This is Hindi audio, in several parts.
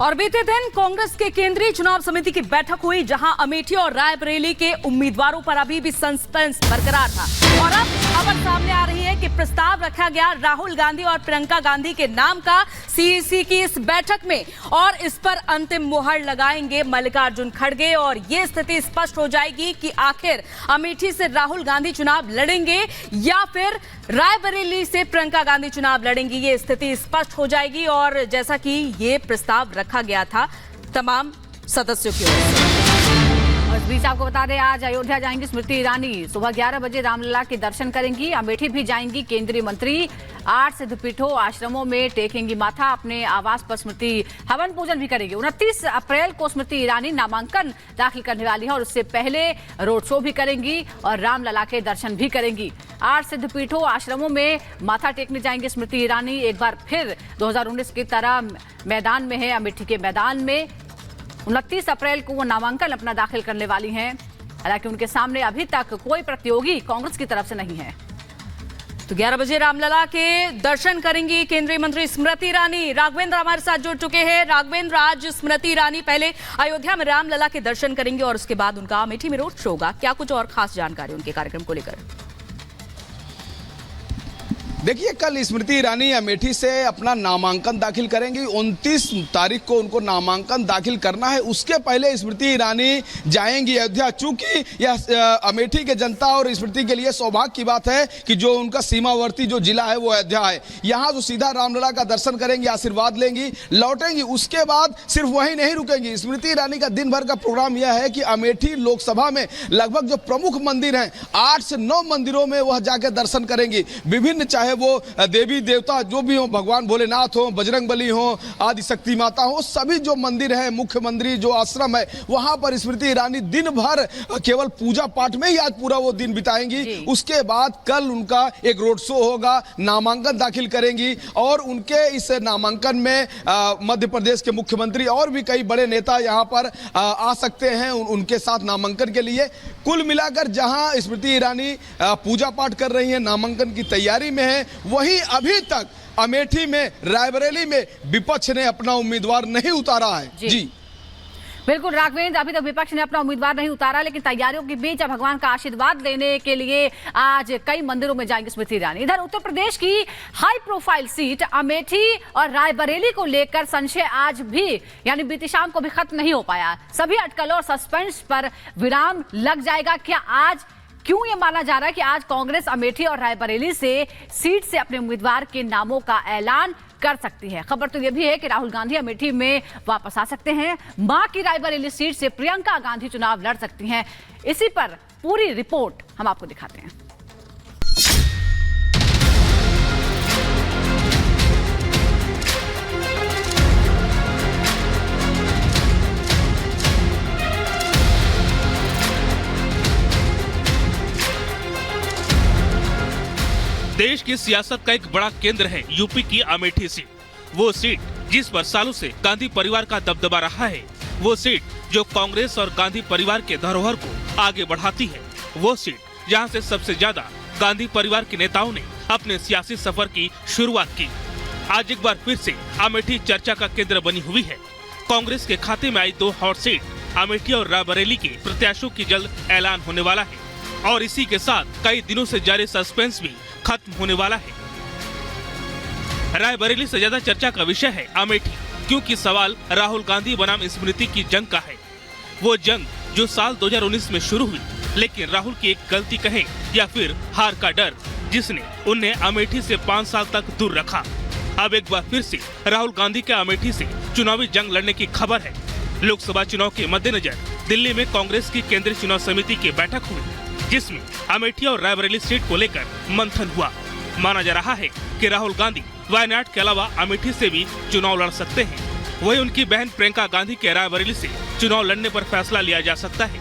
और बीते दिन कांग्रेस के केंद्रीय चुनाव समिति की बैठक हुई, जहां अमेठी और रायबरेली के उम्मीदवारों पर अभी भी सस्पेंस बरकरार था। और अब खबर सामने आ रही है कि प्रस्ताव रखा गया राहुल गांधी और प्रियंका गांधी के नाम का सीईसी की इस बैठक में, और इस पर अंतिम मुहर लगाएंगे मल्लिकार्जुन खड़गे। और ये स्थिति स्पष्ट हो जाएगी कि आखिर अमेठी से राहुल गांधी चुनाव लड़ेंगे या फिर रायबरेली से प्रियंका गांधी चुनाव लड़ेंगी। ये स्थिति स्पष्ट हो जाएगी। और जैसा कि ये प्रस्ताव रखा गया था तमाम सदस्यों की ओर से। इस बीच आपको बता दें, आज अयोध्या जाएंगी स्मृति ईरानी। सुबह 11 बजे रामलला के दर्शन करेंगी। अमेठी भी जाएंगी केंद्रीय मंत्री। 8 सिद्धपीठों आश्रमों में टेकेंगी माथा। अपने आवास पर स्मृति हवन पूजन भी करेंगी। 29 अप्रैल को स्मृति ईरानी नामांकन दाखिल करने वाली है और उससे पहले रोड शो भी करेंगी और रामलला के दर्शन भी करेंगी। 8 सिद्धपीठों आश्रमों में माथा टेकने जाएंगे स्मृति ईरानी। एक बार फिर 2019 की तरह मैदान में है, अमेठी के मैदान में। 29 अप्रैल को वो नामांकन अपना दाखिल करने वाली हैं। हालांकि उनके सामने अभी तक कोई प्रतियोगी कांग्रेस की तरफ से नहीं है। तो 11 बजे रामलला के दर्शन करेंगी केंद्रीय मंत्री स्मृति ईरानी। राघवेंद्र हमारे साथ जुड़ चुके हैं। राघवेंद्र, आज स्मृति ईरानी पहले अयोध्या में रामलला के दर्शन करेंगे और उसके बाद उनका अमेठी में रोड शो होगा। क्या कुछ और खास जानकारी उनके कार्यक्रम को लेकर? देखिए, कल स्मृति ईरानी अमेठी से अपना नामांकन दाखिल करेंगी। 29 तारीख को उनको नामांकन दाखिल करना है। उसके पहले स्मृति ईरानी जाएंगी अयोध्या। चूंकि यह अमेठी के जनता और स्मृति के लिए सौभाग्य की बात है कि जो उनका सीमावर्ती जो जिला है वो अयोध्या है। यहाँ जो सीधा रामलला का दर्शन करेंगी, आशीर्वाद लेंगी, लौटेंगी। उसके बाद सिर्फ वहीं नहीं रुकेंगी। स्मृति ईरानी का दिन भर का प्रोग्राम यह है कि अमेठी लोकसभा में लगभग जो प्रमुख मंदिर हैं, 8 से 9 मंदिरों में वह जाकर दर्शन करेंगी। विभिन्न, चाहे वो देवी देवता जो भी हो, भगवान भोलेनाथ हो, बजरंगबली हो, आदि शक्ति माता हो, सभी जो मंदिर है, मुख्य मंदिर जो आश्रम है, वहां पर स्मृति ईरानी दिन भर केवल पूजा पाठ में ही आज पूरा वो दिन बिताएंगी। उसके बाद कल उनका एक रोड शो होगा, नामांकन दाखिल करेंगी। और उनके इस नामांकन में मध्य प्रदेश के मुख्यमंत्री और भी कई बड़े नेता यहाँ पर आ सकते हैं उनके साथ नामांकन के लिए। कुल मिलाकर जहां स्मृति ईरानी पूजा पाठ कर रही है, नामांकन की तैयारी में है, वहीं अभी तक अमेठी में, रायबरेली में विपक्ष ने अपना उम्मीदवार नहीं उतारा है। जी बिल्कुल राघवेंद्र, अभी तक विपक्ष ने अपना उम्मीदवार नहीं उतारा, लेकिन तैयारियों के बीच भगवान का आशीर्वाद लेने के लिए आज कई मंदिरों में जाएंगे स्मृति ईरानी। इधर उत्तर प्रदेश की हाई प्रोफाइल सीट अमेठी और रायबरेली को लेकर संशय आज भी, यानी बीती शाम को भी खत्म नहीं हो पाया। सभी अटकलों और सस्पेंस पर विराम लग जाएगा क्या आज? क्यों ये माना जा रहा है कि आज कांग्रेस अमेठी और रायबरेली से सीट से अपने उम्मीदवार के नामों का ऐलान कर सकती है? खबर तो यह भी है कि राहुल गांधी अमेठी में वापस आ सकते हैं। मां की रायबरेली सीट से प्रियंका गांधी चुनाव लड़ सकती हैं। इसी पर पूरी रिपोर्ट हम आपको दिखाते हैं। देश की सियासत का एक बड़ा केंद्र है यूपी की अमेठी सीट। वो सीट जिस पर सालों से गांधी परिवार का दबदबा रहा है, वो सीट जो कांग्रेस और गांधी परिवार के धरोहर को आगे बढ़ाती है, वो सीट जहां से सबसे ज्यादा गांधी परिवार के नेताओं ने अपने सियासी सफर की शुरुआत की। आज एक बार फिर से अमेठी चर्चा का केंद्र बनी हुई है। कांग्रेस के खाते में आई 2 हॉट सीट अमेठी और रायबरेली के प्रत्याशियों की जल्द ऐलान होने वाला है और इसी के साथ कई दिनों से जारी सस्पेंस भी खत्म होने वाला है। रायबरेली से ज्यादा चर्चा का विषय है अमेठी, क्योंकि सवाल राहुल गांधी बनाम स्मृति की जंग का है। वो जंग जो साल 2019 में शुरू हुई, लेकिन राहुल की एक गलती कहे या फिर हार का डर, जिसने उन्हें अमेठी से 5 साल तक दूर रखा। अब एक बार फिर से राहुल गांधी के अमेठी से चुनावी जंग लड़ने की खबर है। लोकसभा चुनाव के मद्देनजर दिल्ली में कांग्रेस की केंद्रीय चुनाव समिति की बैठक हुई, जिसमें अमेठी और रायबरेली सीट को लेकर मंथन हुआ। माना जा रहा है कि राहुल गांधी वायनाड के अलावा अमेठी से भी चुनाव लड़ सकते हैं। वहीं उनकी बहन प्रियंका गांधी के रायबरेली से चुनाव लड़ने पर फैसला लिया जा सकता है।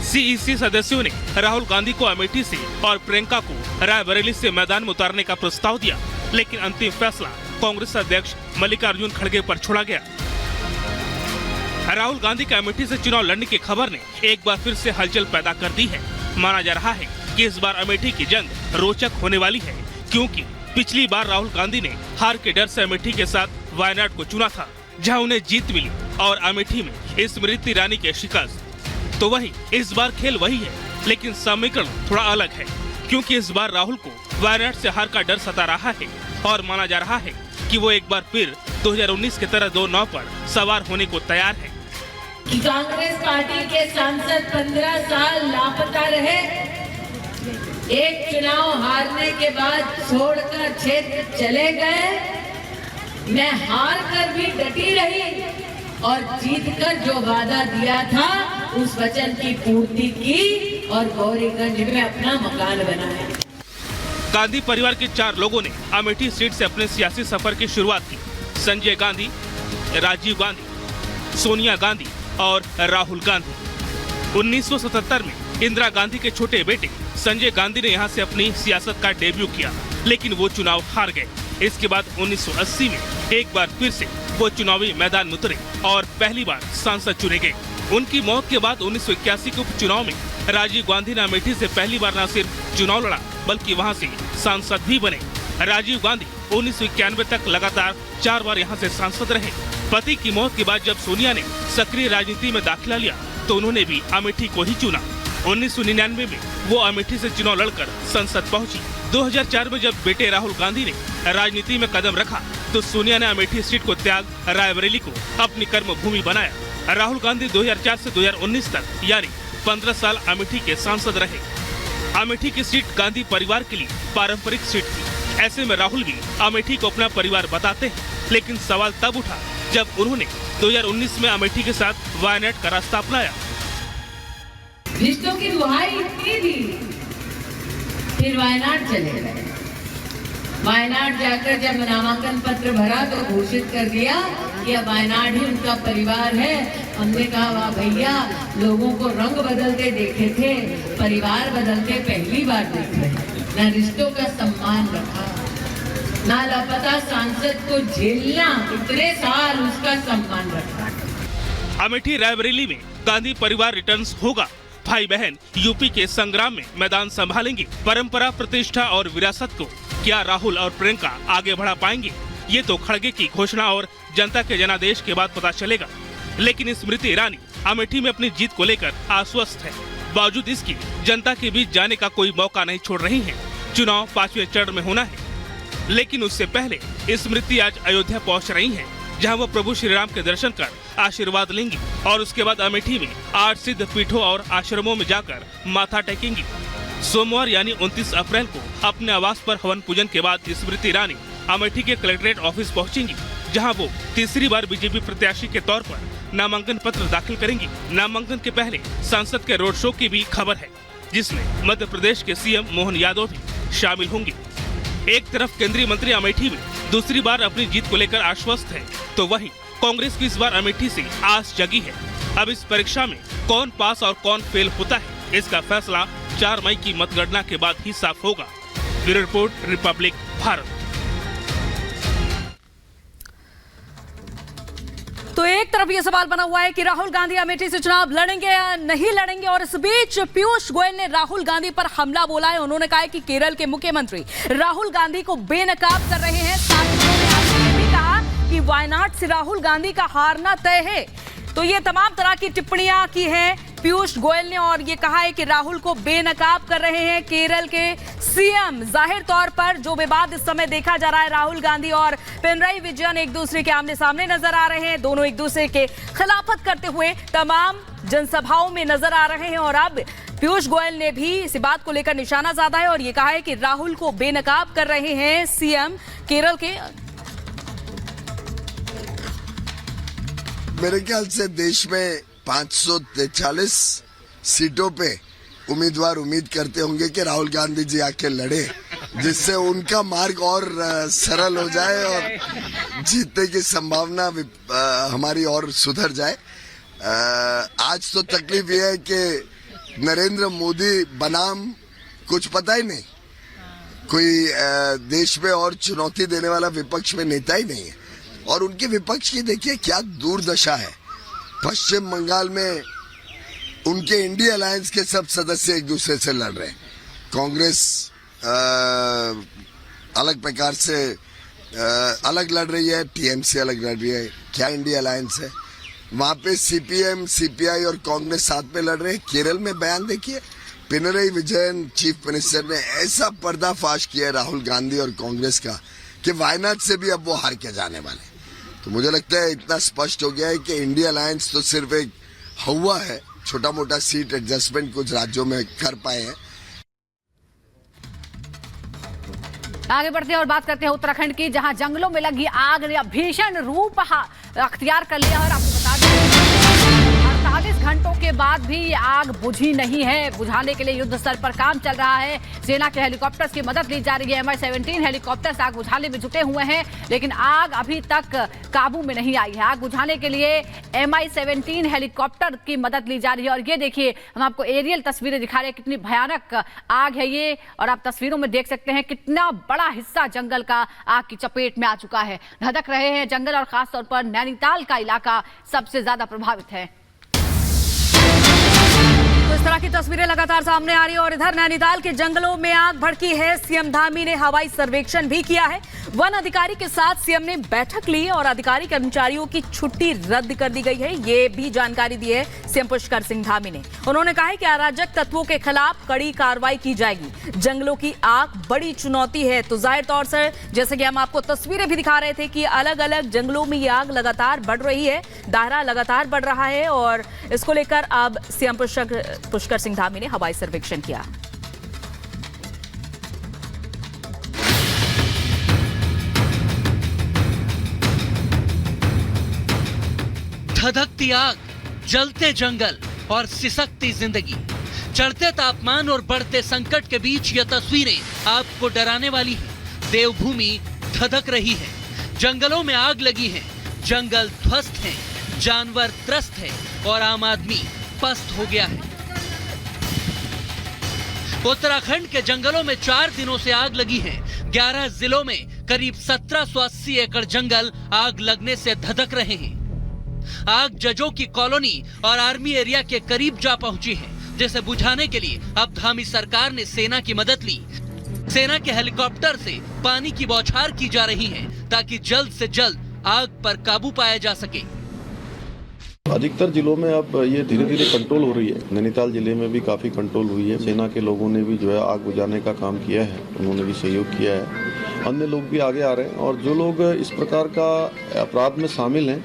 सीईसी सदस्यों ने राहुल गांधी को अमेठी से और प्रियंका को रायबरेली से मैदान में उतारने का प्रस्ताव दिया, लेकिन अंतिम फैसला कांग्रेस अध्यक्ष मल्लिकार्जुन खड़गे पर छोड़ा गया। राहुल गांधी के अमेठी से चुनाव लड़ने की खबर ने एक बार फिर से हलचल पैदा कर दी है। माना जा रहा है कि इस बार अमेठी की जंग रोचक होने वाली है, क्योंकि पिछली बार राहुल गांधी ने हार के डर से अमेठी के साथ वायनाड को चुना था, जहां उन्हें जीत मिली। और अमेठी में स्मृति ईरानी के शिकस्त। तो वहीं इस बार खेल वही है, लेकिन समीकरण थोड़ा अलग है, क्योंकि इस बार राहुल को वायनाड से हार का डर सता रहा है और माना जा रहा है कि वो एक बार फिर 2019 की तरह 2 नाव पर सवार होने को तैयार है। कांग्रेस पार्टी के सांसद 15 साल लापता रहे, एक चुनाव हारने के बाद छोड़कर क्षेत्र चले गए। मैं हार कर भी डटी रही और जीत कर जो वादा दिया था उस वचन की पूर्ति की और गौरीगंज में अपना मकान बनाया। गांधी परिवार के 4 लोगों ने अमेठी सीट से अपने सियासी सफर की शुरुआत की। संजय गांधी, राजीव गांधी, सोनिया गांधी और राहुल गांधी। 1977 में इंदिरा गांधी के छोटे बेटे संजय गांधी ने यहां से अपनी सियासत का डेब्यू किया, लेकिन वो चुनाव हार गए। इसके बाद 1980 में एक बार फिर से वो चुनावी मैदान में उतरे और पहली बार सांसद चुने गए। उनकी मौत के बाद 1981 के उपचुनाव में राजीव गांधी ने अमेठी से पहली बार न सिर्फ चुनाव लड़ा, बल्कि वहां से सांसद भी बने। राजीव गांधी 1991 तक लगातार 4 बार यहां से सांसद रहे। पति की मौत के बाद जब सोनिया ने सक्रिय राजनीति में दाखिला लिया तो उन्होंने भी अमेठी को ही चुना। 1999 में वो अमेठी से चुनाव लड़कर संसद पहुंची। 2004 में जब बेटे राहुल गांधी ने राजनीति में कदम रखा तो सोनिया ने अमेठी सीट को त्याग रायबरेली को अपनी कर्मभूमि बनाया। राहुल गांधी 2004 से 2019 तक यानी 15 साल अमेठी के सांसद रहे। अमेठी की सीट गांधी परिवार के लिए पारंपरिक सीट थी। ऐसे में राहुल भी अमेठी को अपना परिवार बताते हैं, लेकिन सवाल तब उठा जब उन्होंने 2019 में अमेठी के साथ वायनाड का रास्ता अपनाया। रिश्तों की दुहाई इतनी दी, फिर वायनाड चले गए। वायनाड जाकर जब नामांकन पत्र भरा तो घोषित कर दिया कि अब वायनाड ही उनका परिवार है। हमने कहा वाह भैया, लोगों को रंग बदलते देखे थे, परिवार बदलते पहली बार देख रहे। न रिश्तों का सम्मान रखा, न लापता सांसद को झेलना, इतने साल उसका सम्मान रखा। अमेठी रायबरेली में गांधी परिवार रिटर्न्स होगा। भाई बहन यूपी के संग्राम में मैदान संभालेंगे। परंपरा, प्रतिष्ठा और विरासत को क्या राहुल और प्रियंका आगे बढ़ा पाएंगे? ये तो खड़गे की घोषणा और जनता के जनादेश के बाद पता चलेगा। लेकिन स्मृति ईरानी अमेठी में अपनी जीत को लेकर आश्वस्त है। बावजूद इसकी जनता के बीच जाने का कोई मौका नहीं छोड़ रही है। चुनाव 5वें चरण में होना है, लेकिन उससे पहले स्मृति आज अयोध्या पहुंच रही हैं, जहां वो प्रभु श्री राम के दर्शन कर आशीर्वाद लेंगी और उसके बाद अमेठी में 8 सिद्ध पीठों और आश्रमों में जाकर माथा टेकेंगी। सोमवार यानी 29 अप्रैल को अपने आवास पर हवन पूजन के बाद स्मृति ईरानी अमेठी के कलेक्ट्रेट ऑफिस पहुंचेंगी, जहां वो तीसरी बार बीजेपी प्रत्याशी के तौर पर नामांकन पत्र दाखिल करेंगी। नामांकन के पहले सांसद के रोड शो की भी खबर है, जिसमें मध्य प्रदेश के सीएम मोहन यादव भी शामिल होंगे। एक तरफ केंद्रीय मंत्री अमेठी में दूसरी बार अपनी जीत को लेकर आश्वस्त है, तो वहीं कांग्रेस की इस बार अमेठी से आस जगी है। अब इस परीक्षा में कौन पास और कौन फेल होता है, इसका फैसला 4 मई की मतगणना के बाद ही साफ होगा। Bureau report, Republic Bharat. तो एक तरफ ये सवाल बना हुआ है कि राहुल गांधी अमेठी से चुनाव लड़ेंगे या नहीं लड़ेंगे, और इस बीच पीयूष गोयल ने राहुल गांधी पर हमला बोला है। उन्होंने कहा है कि केरल के मुख्यमंत्री राहुल गांधी को बेनकाब कर रहे हैं। साथ ही उन्होंने ये भी कहा कि वायनाड से राहुल गांधी का हारना तय है। तो ये तमाम तरह की टिप्पणियां की हैं पीयूष गोयल ने, और ये कहा है कि राहुल को बेनकाब कर रहे हैं केरल के सीएम। जाहिर तौर पर जो विवाद इस समय देखा जा रहा है, राहुल गांधी और पिनराई विजयन एक दूसरे के आमने सामने नजर आ रहे हैं। दोनों एक दूसरे के खिलाफत करते हुए तमाम जनसभाओं में नजर आ रहे हैं। और अब पीयूष गोयल ने भी इस बात को लेकर निशाना साधा है और ये कहा है कि राहुल को बेनकाब कर रहे हैं सीएम केरल के। मेरे ख्याल से देश में 543 सीटों पे उम्मीदवार उम्मीद करते होंगे कि राहुल गांधी जी आके लड़े, जिससे उनका मार्ग और सरल हो जाए और जीतने की संभावना हमारी और सुधर जाए। आज तो तकलीफ यह है कि नरेंद्र मोदी बनाम कुछ पता ही नहीं, कोई देश में और चुनौती देने वाला विपक्ष में नेता ही नहीं है। और उनके विपक्ष की देखिए क्या दुर्दशा है। पश्चिम बंगाल में उनके इंडिया अलायंस के सब सदस्य एक दूसरे से लड़ रहे हैं। कांग्रेस अलग प्रकार से अलग लड़ रही है, टीएमसी अलग लड़ रही है। क्या इंडिया अलायंस है? वहां पे सीपीएम, सीपीआई और कांग्रेस साथ में लड़ रहे हैं। केरल में बयान देखिए, पिनरई विजयन चीफ मिनिस्टर ने ऐसा पर्दाफाश किया है राहुल गांधी और कांग्रेस का कि वायनाड से भी अब वो हार के जाने वाले। तो मुझे लगता है इतना स्पष्ट हो गया है कि इंडिया अलायंस तो सिर्फ एक हवा है, छोटा मोटा सीट एडजस्टमेंट कुछ राज्यों में कर पाए हैं। आगे बढ़ते हैं और बात करते हैं उत्तराखंड की, जहां जंगलों में लगी आग ने भीषण रूप अख्तियार कर लिया। और आपको बता दें 48 घंटों के बाद भी ये आग बुझी नहीं है। बुझाने के लिए युद्ध स्तर पर काम चल रहा है। सेना के हेलीकॉप्टर्स की मदद ली जा रही है। MI-17 हेलीकॉप्टर्स आग बुझाने में जुटे हुए हैं, लेकिन आग अभी तक काबू में नहीं आई है। आग बुझाने के लिए MI-17 हेलीकॉप्टर की मदद ली जा रही है। और ये देखिए, हम आपको एरियल तस्वीरें दिखा रहे हैं, कितनी भयानक आग है ये। और आप तस्वीरों में देख सकते हैं कितना बड़ा हिस्सा जंगल का आग की चपेट में आ चुका है। धधक रहे हैं जंगल और खासतौर पर नैनीताल का इलाका सबसे ज्यादा प्रभावित है। तो इस तरह की तस्वीरें लगातार सामने आ रही है। और इधर नैनीताल के जंगलों में आग भड़की है। सीएम धामी ने हवाई सर्वेक्षण भी किया है। वन अधिकारी के साथ सीएम ने बैठक ली और अधिकारी कर्मचारियों की छुट्टी रद्द कर दी गई है। ये भी जानकारी दी है सीएम पुष्कर सिंह धामी ने। उन्होंने कहा है कि अराजक तत्वों के खिलाफ कड़ी कार्रवाई की जाएगी। जंगलों की आग बड़ी चुनौती है। तो जाहिर तौर से जैसे कि हम आपको तस्वीरें भी दिखा रहे थे कि अलग अलग जंगलों में ये आग लगातार बढ़ रही है, दायरा लगातार बढ़ रहा है। और इसको लेकर अब सीएम पुष्कर सिंह धामी ने हवाई सर्वेक्षण किया। धधकती आग, जलते जंगल और सिसकती जिंदगी, चढ़ते तापमान और बढ़ते संकट के बीच ये तस्वीरें आपको डराने वाली हैं। देवभूमि धधक रही है, जंगलों में आग लगी है, जंगल ध्वस्त हैं, जानवर त्रस्त है और आम आदमी पस्त हो गया है। उत्तराखंड के जंगलों में 4 दिनों से आग लगी है। 11 जिलों में करीब 1780 एकड़ जंगल आग लगने से धधक रहे हैं। आग जजों की कॉलोनी और आर्मी एरिया के करीब जा पहुंची है, जिसे बुझाने के लिए अब धामी सरकार ने सेना की मदद ली। सेना के हेलीकॉप्टर से पानी की बौछार की जा रही है ताकि जल्द से जल्द आग पर काबू पाया जा सके। अधिकतर जिलों में अब ये धीरे धीरे कंट्रोल हो रही है। नैनीताल जिले में भी काफी कंट्रोल हुई है। सेना के लोगों ने भी जो है आग बुझाने का काम किया है, उन्होंने भी सहयोग किया है। अन्य लोग भी आगे आ रहे हैं और जो लोग इस प्रकार का अपराध में शामिल हैं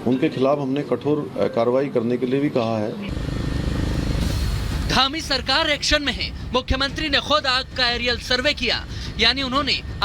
उनके खिलाफ हमने कठोर कार्रवाई करने के लिए भी कहा है। धामी सरकार एक्शन में है। मुख्यमंत्री ने खुद आग का एरियल सर्वे किया, यानी उन्होंने